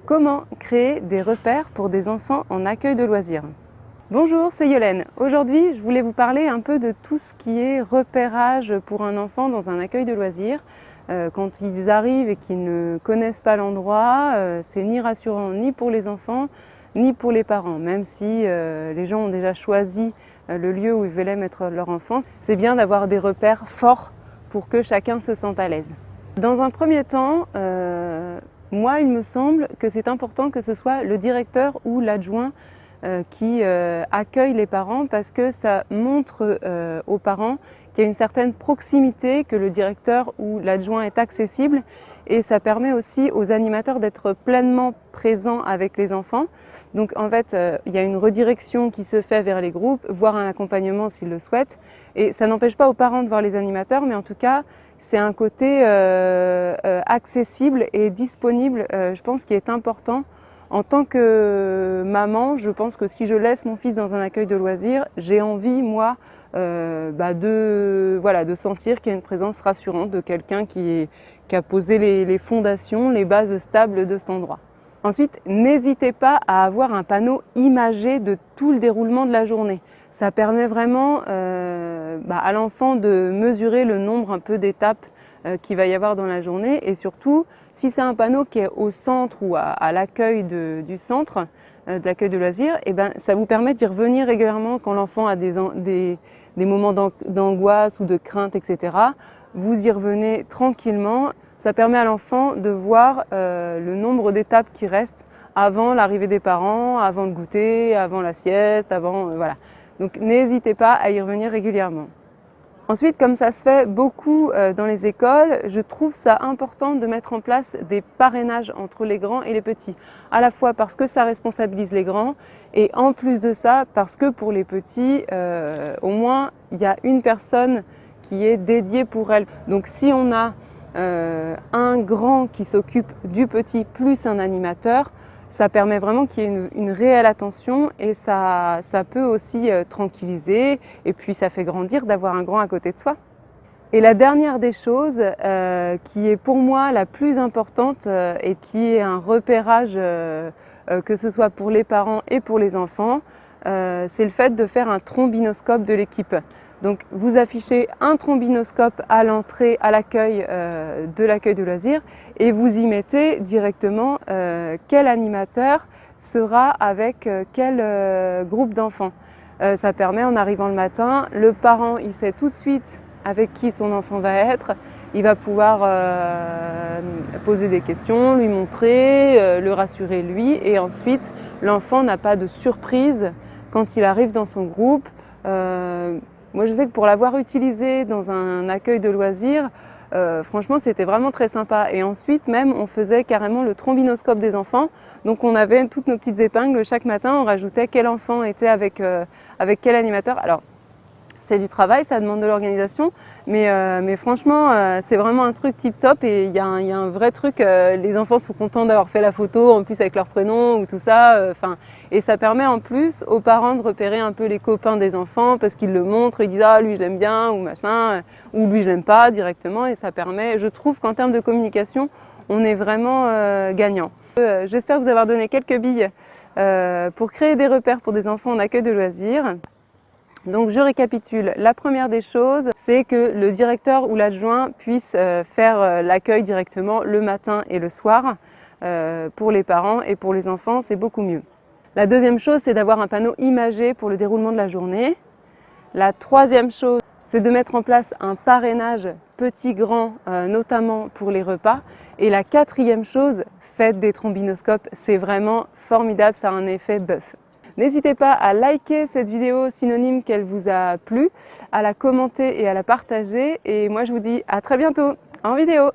Comment créer des repères pour des enfants en accueil de loisirs? Bonjour, c'est Yolène. Aujourd'hui, je voulais vous parler un peu de tout ce qui est repérage pour un enfant dans un accueil de loisirs. Quand ils arrivent et qu'ils ne connaissent pas l'endroit, c'est ni rassurant ni pour les enfants ni pour les parents. Même si les gens ont déjà choisi le lieu où ils veulent mettre leur enfant, c'est bien d'avoir des repères forts pour que chacun se sente à l'aise. Dans un premier temps, moi, il me semble que c'est important que ce soit le directeur ou l'adjoint qui accueille les parents, parce que ça montre aux parents qu'il y a une certaine proximité, que le directeur ou l'adjoint est accessible, et ça permet aussi aux animateurs d'être pleinement présents avec les enfants. Donc en fait, il y a une redirection qui se fait vers les groupes, voire un accompagnement s'ils le souhaitent, et ça n'empêche pas aux parents de voir les animateurs, mais en tout cas, c'est un côté accessible et disponible, je pense, qui est important. En tant que maman, je pense que si je laisse mon fils dans un accueil de loisirs, j'ai envie, moi, de sentir qu'il y a une présence rassurante de quelqu'un qui a posé les fondations, les bases stables de cet endroit. Ensuite, n'hésitez pas à avoir un panneau imagé de tout le déroulement de la journée. Ça permet vraiment à l'enfant de mesurer le nombre un peu d'étapes qu'il va y avoir dans la journée, et surtout, si c'est un panneau qui est au centre ou à l'accueil du centre, de l'accueil de loisirs, ça vous permet d'y revenir régulièrement quand l'enfant a des moments d'angoisse ou de crainte, etc. Vous y revenez tranquillement. Ça permet à l'enfant de voir le nombre d'étapes qui restent avant l'arrivée des parents, avant le goûter, avant la sieste, voilà. Donc n'hésitez pas à y revenir régulièrement. Ensuite, comme ça se fait beaucoup dans les écoles, je trouve ça important de mettre en place des parrainages entre les grands et les petits. À la fois parce que ça responsabilise les grands, et en plus de ça, parce que pour les petits, au moins, il y a une personne qui est dédiée pour elle. Donc si on a un grand qui s'occupe du petit plus un animateur, ça permet vraiment qu'il y ait une réelle attention, et ça peut aussi tranquilliser, et puis ça fait grandir d'avoir un grand à côté de soi. Et la dernière des choses qui est pour moi la plus importante et qui est un repérage que ce soit pour les parents et pour les enfants, c'est le fait de faire un trombinoscope de l'équipe. Donc vous affichez un trombinoscope à l'entrée, à l'accueil de l'accueil de loisirs, et vous y mettez directement quel animateur sera avec quel groupe d'enfants. Ça permet, en arrivant le matin, le parent il sait tout de suite avec qui son enfant va être, il va pouvoir poser des questions, lui montrer, le rassurer lui, et ensuite l'enfant n'a pas de surprise quand il arrive dans son groupe. Moi, je sais que pour l'avoir utilisé dans un accueil de loisirs, franchement, c'était vraiment très sympa. Et ensuite, même, on faisait carrément le trombinoscope des enfants. Donc, on avait toutes nos petites épingles. Chaque matin, on rajoutait quel enfant était avec quel animateur. Alors, c'est du travail, ça demande de l'organisation, mais franchement, c'est vraiment un truc tip top, et il y a un vrai truc, les enfants sont contents d'avoir fait la photo, en plus avec leur prénom ou tout ça, et ça permet en plus aux parents de repérer un peu les copains des enfants, parce qu'ils le montrent, ils disent « Ah, lui je l'aime bien » ou machin, ou « lui je l'aime pas » directement, et ça permet, je trouve qu'en termes de communication, on est vraiment gagnant. J'espère vous avoir donné quelques billes pour créer des repères pour des enfants en accueil de loisirs. Donc je récapitule, la première des choses, c'est que le directeur ou l'adjoint puisse faire l'accueil directement le matin et le soir. Pour les parents et pour les enfants, c'est beaucoup mieux. La deuxième chose, c'est d'avoir un panneau imagé pour le déroulement de la journée. La troisième chose, c'est de mettre en place un parrainage petit-grand, notamment pour les repas. Et la quatrième chose, faites des trombinoscopes, c'est vraiment formidable, ça a un effet bœuf. N'hésitez pas à liker cette vidéo synonyme qu'elle vous a plu, à la commenter et à la partager. Et moi, je vous dis à très bientôt en vidéo.